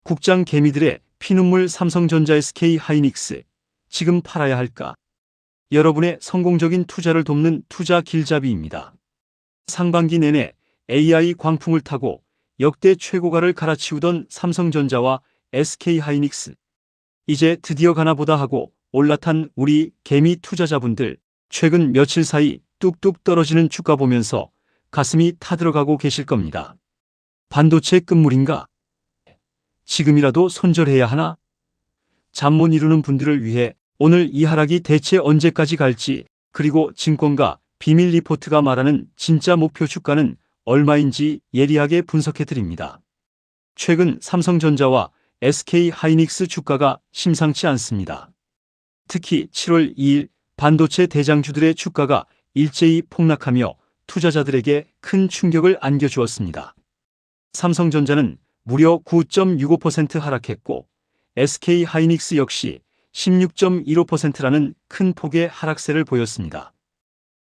국장 개미들의 피눈물 삼성전자 SK하이닉스 지금 팔아야 할까? 여러분의 성공적인 투자를 돕는 투자 길잡이입니다. 상반기 내내 AI 광풍을 타고 역대 최고가를 갈아치우던 삼성전자와 SK하이닉스. 이제 드디어 가나보다 하고 올라탄 우리 개미 투자자분들, 최근 며칠 사이 뚝뚝 떨어지는 주가 보면서 가슴이 타들어가고 계실 겁니다. 반도체 끝물인가? 지금이라도 손절해야 하나? 잠 못 이루는 분들을 위해 오늘 이 하락이 대체 언제까지 갈지, 그리고 증권가 비밀 리포트가 말하는 진짜 목표 주가는 얼마인지 예리하게 분석해 드립니다. 최근 삼성전자와 SK하이닉스 주가가 심상치 않습니다. 특히 7월 2일 반도체 대장주들의 주가가 일제히 폭락하며 투자자들에게 큰 충격을 안겨주었습니다. 삼성전자는 무려 9.65% 하락했고 SK하이닉스 역시 16.15%라는 큰 폭의 하락세를 보였습니다.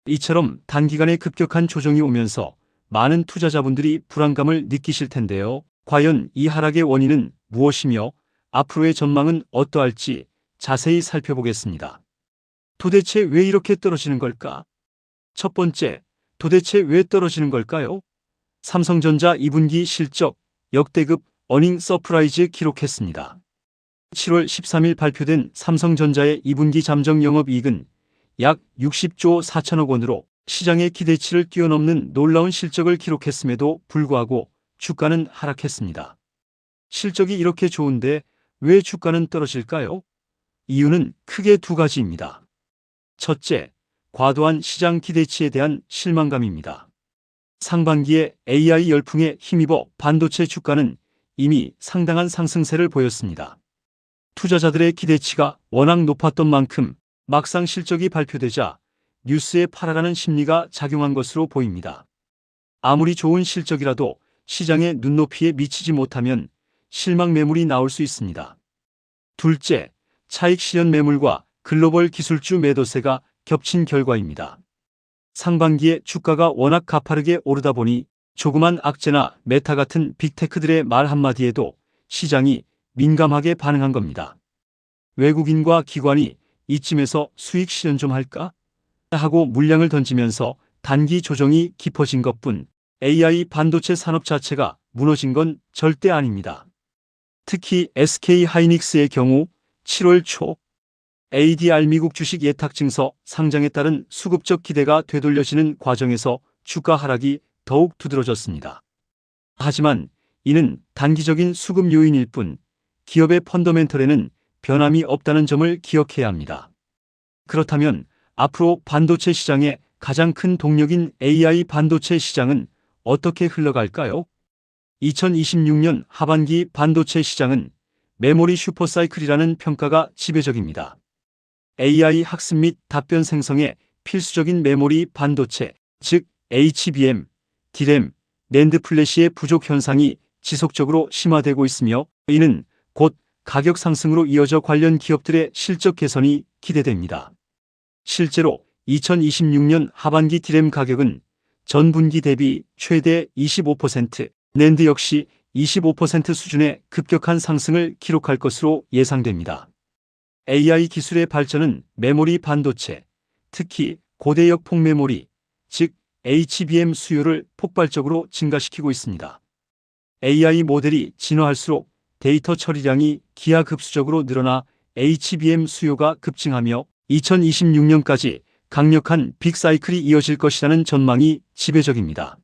이처럼 단기간에 급격한 조정이 오면서 많은 투자자분들이 불안감을 느끼실 텐데요. 과연 이 하락의 원인은 무엇이며 앞으로의 전망은 어떠할지 자세히 살펴보겠습니다. 도대체 왜 이렇게 떨어지는 걸까? 첫 번째, 도대체 왜 떨어지는 걸까요? 삼성전자 2분기 실적 역대급 어닝 서프라이즈 기록했습니다. 7월 13일 발표된 삼성전자의 2분기 잠정 영업이익은 약 60조 4천억 원으로 시장의 기대치를 뛰어넘는 놀라운 실적을 기록했음에도 불구하고 주가는 하락했습니다. 실적이 이렇게 좋은데 왜 주가는 떨어질까요? 이유는 크게 두 가지입니다. 첫째, 과도한 시장 기대치에 대한 실망감입니다. 상반기에 AI 열풍에 힘입어 반도체 주가는 이미 상당한 상승세를 보였습니다. 투자자들의 기대치가 워낙 높았던 만큼 막상 실적이 발표되자 뉴스에 팔아라는 심리가 작용한 것으로 보입니다. 아무리 좋은 실적이라도 시장의 눈높이에 미치지 못하면 실망 매물이 나올 수 있습니다. 둘째, 차익 실현 매물과 글로벌 기술주 매도세가 겹친 결과입니다. 상반기에 주가가 워낙 가파르게 오르다 보니 조그만 악재나 메타 같은 빅테크들의 말 한마디에도 시장이 민감하게 반응한 겁니다. 외국인과 기관이 이쯤에서 수익 실현 좀 할까? 하고 물량을 던지면서 단기 조정이 깊어진 것뿐 AI 반도체 산업 자체가 무너진 건 절대 아닙니다. 특히 SK하이닉스의 경우 7월 초 ADR 미국 주식 예탁 증서 상장에 따른 수급적 기대가 되돌려지는 과정에서 주가 하락이 더욱 두드러졌습니다. 하지만 이는 단기적인 수급 요인일 뿐 기업의 펀더멘털에는 변함이 없다는 점을 기억해야 합니다. 그렇다면 앞으로 반도체 시장의 가장 큰 동력인 AI 반도체 시장은 어떻게 흘러갈까요? 2026년 하반기 반도체 시장은 메모리 슈퍼사이클이라는 평가가 지배적입니다. AI 학습 및 답변 생성에 필수적인 메모리 반도체, 즉 HBM, DRAM, 낸드 플래시의 부족 현상이 지속적으로 심화되고 있으며 이는 곧 가격 상승으로 이어져 관련 기업들의 실적 개선이 기대됩니다. 실제로 2026년 하반기 DRAM 가격은 전분기 대비 최대 25%, 낸드 역시 25% 수준의 급격한 상승을 기록할 것으로 예상됩니다. AI 기술의 발전은 메모리 반도체, 특히 고대역 폭메모리, 즉 HBM 수요를 폭발적으로 증가시키고 있습니다. AI 모델이 진화할수록 데이터 처리량이 기하급수적으로 늘어나 HBM 수요가 급증하며 2026년까지 강력한 빅사이클이 이어질 것이라는 전망이 지배적입니다.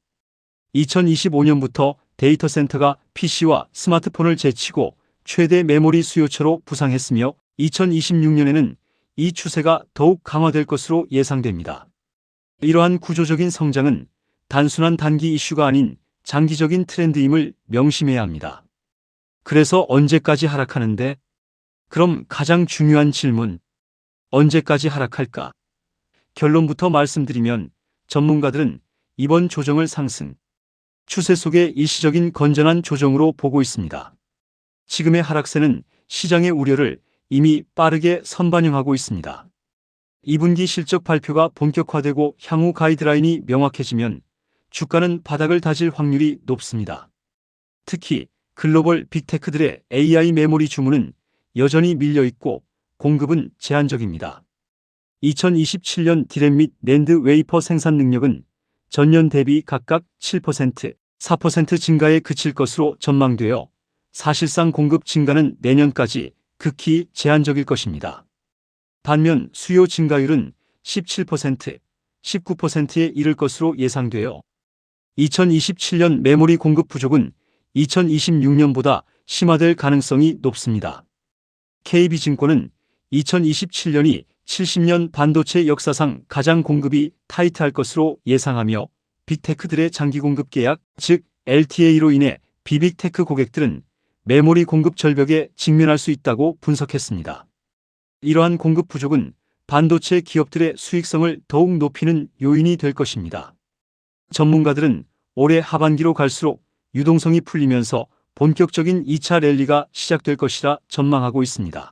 2025년부터 데이터 센터가 PC와 스마트폰을 제치고 최대 메모리 수요처로 부상했으며 2026년에는 이 추세가 더욱 강화될 것으로 예상됩니다. 이러한 구조적인 성장은 단순한 단기 이슈가 아닌 장기적인 트렌드임을 명심해야 합니다. 그래서 언제까지 하락하는데? 그럼 가장 중요한 질문, 언제까지 하락할까? 결론부터 말씀드리면 전문가들은 이번 조정을 상승 추세 속의 일시적인 건전한 조정으로 보고 있습니다. 지금의 하락세는 시장의 우려를 이미 빠르게 선반영하고 있습니다. 2분기 실적 발표가 본격화되고 향후 가이드라인이 명확해지면 주가는 바닥을 다질 확률이 높습니다. 특히 글로벌 빅테크들의 AI 메모리 주문은 여전히 밀려 있고 공급은 제한적입니다. 2027년 디램 및 낸드 웨이퍼 생산 능력은 전년 대비 각각 7%, 4% 증가에 그칠 것으로 전망되어 사실상 공급 증가는 내년까지 극히 제한적일 것입니다. 반면 수요 증가율은 17%, 19%에 이를 것으로 예상되어 2027년 메모리 공급 부족은 2026년보다 심화될 가능성이 높습니다. KB증권은 2027년이 70년 반도체 역사상 가장 공급이 타이트할 것으로 예상하며 빅테크들의 장기 공급 계약, 즉 LTA로 인해 비빅테크 고객들은 메모리 공급 절벽에 직면할 수 있다고 분석했습니다. 이러한 공급 부족은 반도체 기업들의 수익성을 더욱 높이는 요인이 될 것입니다. 전문가들은 올해 하반기로 갈수록 유동성이 풀리면서 본격적인 2차 랠리가 시작될 것이라 전망하고 있습니다.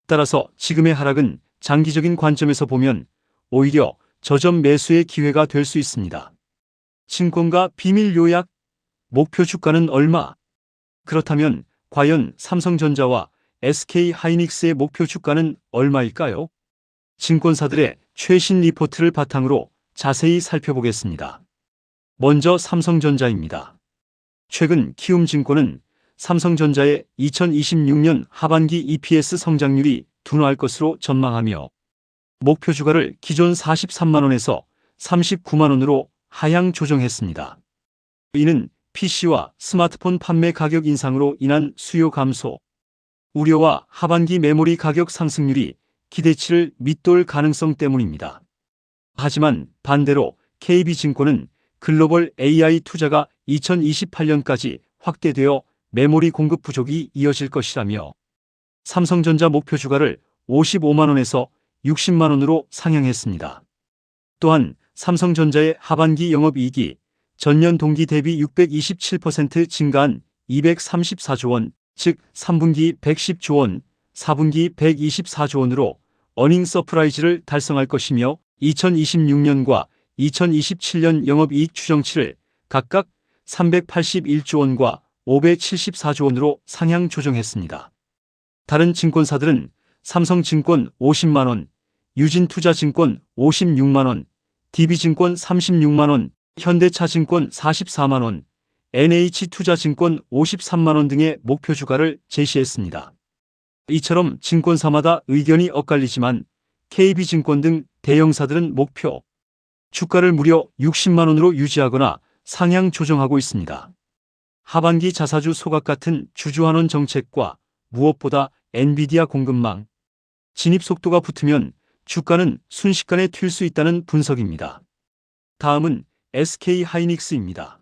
따라서 지금의 하락은 장기적인 관점에서 보면 오히려 저점 매수의 기회가 될 수 있습니다. 증권가 비밀 요약, 목표 주가는 얼마? 그렇다면 과연 삼성전자와 SK하이닉스의 목표 주가는 얼마일까요? 증권사들의 최신 리포트를 바탕으로 자세히 살펴보겠습니다. 먼저 삼성전자입니다. 최근 키움증권은 삼성전자의 2026년 하반기 EPS 성장률이 둔화할 것으로 전망하며 목표 주가를 기존 43만원에서 39만원으로 하향 조정했습니다. 이는 PC와 스마트폰 판매 가격 인상으로 인한 수요 감소, 우려와 하반기 메모리 가격 상승률이 기대치를 밑돌 가능성 때문입니다. 하지만 반대로 KB증권은 글로벌 AI 투자가 2028년까지 확대되어 메모리 공급 부족이 이어질 것이라며 삼성전자 목표 주가를 55만원에서 60만원으로 상향했습니다. 또한 삼성전자의 하반기 영업이익이 전년 동기 대비 627% 증가한 234조 원, 즉 3분기 110조 원, 4분기 124조 원으로 어닝 서프라이즈를 달성할 것이며 2026년과 2027년 영업이익 추정치를 각각 381조 원과 574조 원으로 상향 조정했습니다. 다른 증권사들은 삼성증권 50만원, 유진투자증권 56만원, DB증권 36만원, 현대차증권 44만원, NH투자증권 53만원 등의 목표 주가를 제시했습니다. 이처럼 증권사마다 의견이 엇갈리지만 KB증권 등 대형사들은 목표 주가를 무려 60만원으로 유지하거나 상향 조정하고 있습니다. 하반기 자사주 소각 같은 주주환원 정책과 무엇보다 엔비디아 공급망 진입 속도가 붙으면 주가는 순식간에 튈 수 있다는 분석입니다. 다음은 SK하이닉스입니다.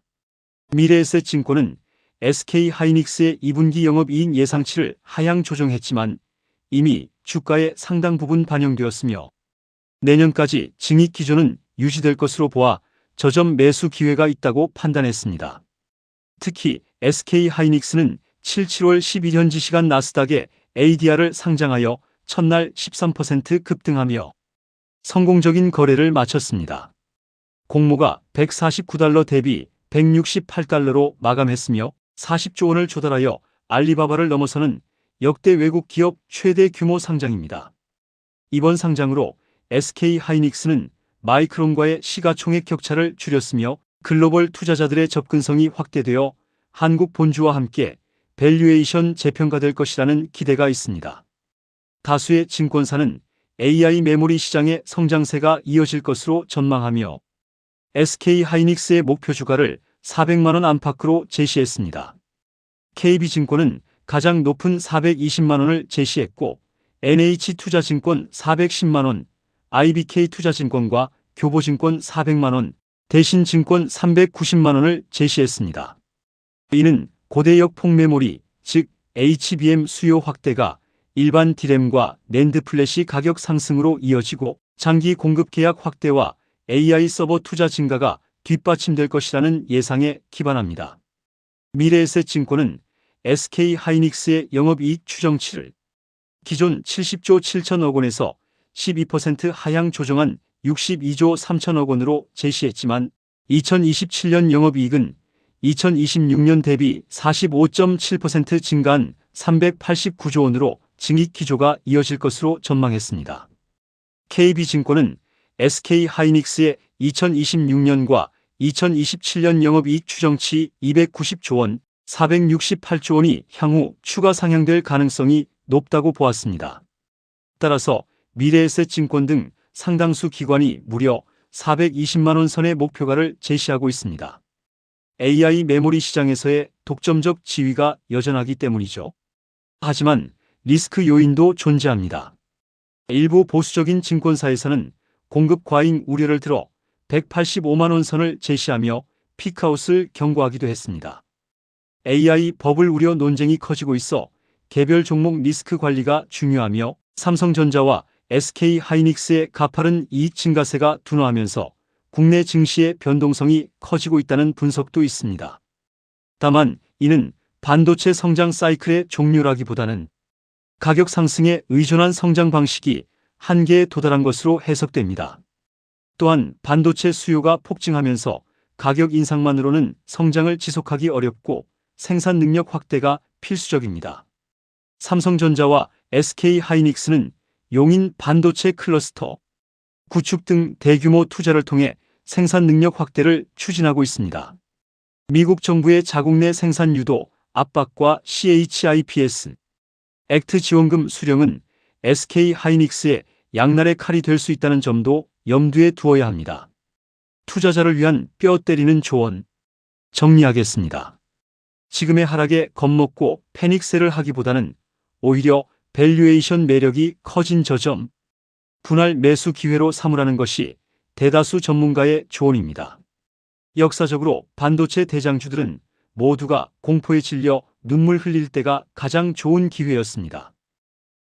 미래에셋증권은 SK하이닉스의 2분기 영업이익 예상치를 하향 조정했지만 이미 주가에 상당 부분 반영되었으며 내년까지 증익 기조는 유지될 것으로 보아 저점 매수 기회가 있다고 판단했습니다. 특히 SK하이닉스는 7월 11현지 시간 나스닥에 ADR을 상장하여 첫날 13% 급등하며 성공적인 거래를 마쳤습니다. 공모가 149달러 대비 168달러로 마감했으며 40조 원을 조달하여 알리바바를 넘어서는 역대 외국 기업 최대 규모 상장입니다. 이번 상장으로 SK하이닉스는 마이크론과의 시가총액 격차를 줄였으며 글로벌 투자자들의 접근성이 확대되어 한국 본주와 함께 밸류에이션 재평가될 것이라는 기대가 있습니다. 다수의 증권사는 AI 메모리 시장의 성장세가 이어질 것으로 전망하며 SK하이닉스의 목표 주가를 400만원 안팎으로 제시했습니다. KB증권은 가장 높은 420만원을 제시했고 NH투자증권 410만원, IBK투자증권과 교보증권 400만원, 대신증권 390만원을 제시했습니다. 이는 고대역 폭메모리, 즉 HBM 수요 확대가 일반 디램과 낸드 플래시 가격 상승으로 이어지고 장기 공급 계약 확대와 AI 서버 투자 증가가 뒷받침될 것이라는 예상에 기반합니다. 미래에셋증권은 SK하이닉스의 영업이익 추정치를 기존 70조 7천억 원에서 12% 하향 조정한 62조 3천억 원으로 제시했지만 2027년 영업이익은 2026년 대비 45.7% 증가한 389조 원으로 증익 기조가 이어질 것으로 전망했습니다. KB증권은 SK하이닉스의 2026년과 2027년 영업이익 추정치 290조 원, 468조 원이 향후 추가 상향될 가능성이 높다고 보았습니다. 따라서 미래에셋증권 등 상당수 기관이 무려 420만 원 선의 목표가를 제시하고 있습니다. AI 메모리 시장에서의 독점적 지위가 여전하기 때문이죠. 하지만 리스크 요인도 존재합니다. 일부 보수적인 증권사에서는 공급 과잉 우려를 들어 185만 원 선을 제시하며 피크아웃을 경고하기도 했습니다. AI 버블 우려 논쟁이 커지고 있어 개별 종목 리스크 관리가 중요하며 삼성전자와 SK하이닉스의 가파른 이익 증가세가 둔화하면서 국내 증시의 변동성이 커지고 있다는 분석도 있습니다. 다만 이는 반도체 성장 사이클의 종료라기보다는 가격 상승에 의존한 성장 방식이 한계에 도달한 것으로 해석됩니다. 또한 반도체 수요가 폭증하면서 가격 인상만으로는 성장을 지속하기 어렵고 생산 능력 확대가 필수적입니다. 삼성전자와 SK하이닉스는 용인 반도체 클러스터 구축 등 대규모 투자를 통해 생산 능력 확대를 추진하고 있습니다. 미국 정부의 자국 내 생산 유도 압박과 CHIPS 액트 지원금 수령은 SK하이닉스의 양날의 칼이 될 수 있다는 점도 염두에 두어야 합니다. 투자자를 위한 뼈 때리는 조언 정리하겠습니다. 지금의 하락에 겁먹고 패닉셀을 하기보다는 오히려 밸류에이션 매력이 커진 저점, 분할 매수 기회로 삼으라는 것이 대다수 전문가의 조언입니다. 역사적으로 반도체 대장주들은 모두가 공포에 질려 눈물 흘릴 때가 가장 좋은 기회였습니다.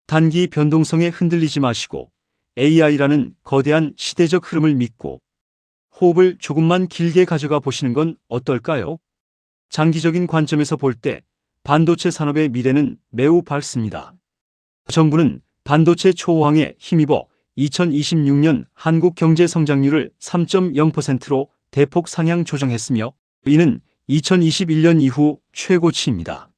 단기 변동성에 흔들리지 마시고 AI라는 거대한 시대적 흐름을 믿고 호흡을 조금만 길게 가져가 보시는 건 어떨까요? 장기적인 관점에서 볼 때 반도체 산업의 미래는 매우 밝습니다. 정부는 반도체 초호황에 힘입어 2026년 한국 경제 성장률을 3.0%로 대폭 상향 조정했으며 이는 2021년 이후 최고치입니다.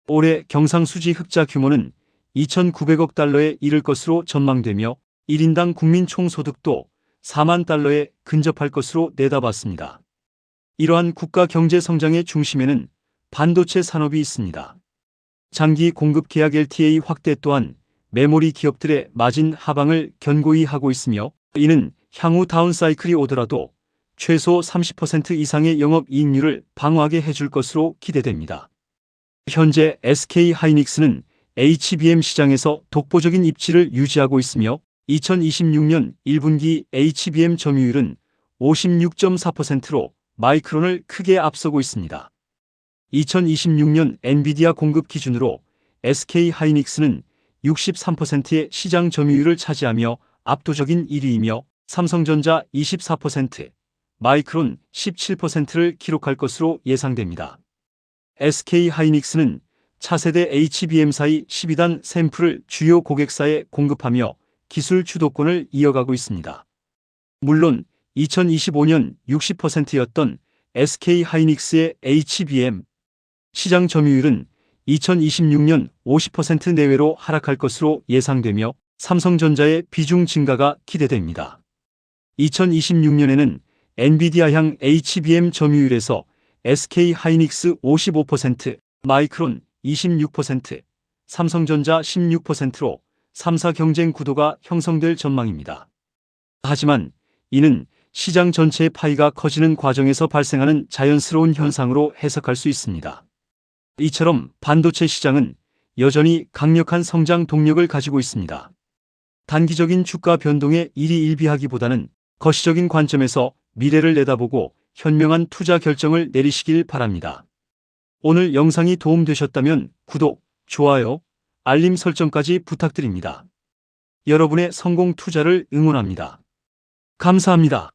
올해 경상수지 흑자 규모는 2,900억 달러에 이를 것으로 전망되며 1인당 국민 총소득도 4만 달러에 근접할 것으로 내다봤습니다. 이러한 국가 경제 성장의 중심에는 반도체 산업이 있습니다. 장기 공급 계약 LTA 확대 또한 메모리 기업들의 마진 하방을 견고히 하고 있으며 이는 향후 다운사이클이 오더라도 최소 30% 이상의 영업이익률을 방어하게 해줄 것으로 기대됩니다. 현재 SK하이닉스는 HBM 시장에서 독보적인 입지를 유지하고 있으며 2026년 1분기 HBM 점유율은 56.4%로 마이크론을 크게 앞서고 있습니다. 2026년 엔비디아 공급 기준으로 SK하이닉스는 63%의 시장 점유율을 차지하며 압도적인 1위이며 삼성전자 24%, 마이크론 17%를 기록할 것으로 예상됩니다. SK하이닉스는 차세대 HBM사의 12단 샘플을 주요 고객사에 공급하며 기술 주도권을 이어가고 있습니다. 물론 2025년 60%였던 SK하이닉스의 HBM 시장 점유율은 2026년 50% 내외로 하락할 것으로 예상되며 삼성전자의 비중 증가가 기대됩니다. 2026년에는 엔비디아향 HBM 점유율에서 SK하이닉스 55%, 마이크론 26%, 삼성전자 16%로 3사 경쟁 구도가 형성될 전망입니다. 하지만 이는 시장 전체의 파이가 커지는 과정에서 발생하는 자연스러운 현상으로 해석할 수 있습니다. 이처럼 반도체 시장은 여전히 강력한 성장 동력을 가지고 있습니다. 단기적인 주가 변동에 일희일비하기보다는 거시적인 관점에서 미래를 내다보고 현명한 투자 결정을 내리시길 바랍니다. 오늘 영상이 도움되셨다면 구독, 좋아요, 알림 설정까지 부탁드립니다. 여러분의 성공 투자를 응원합니다. 감사합니다.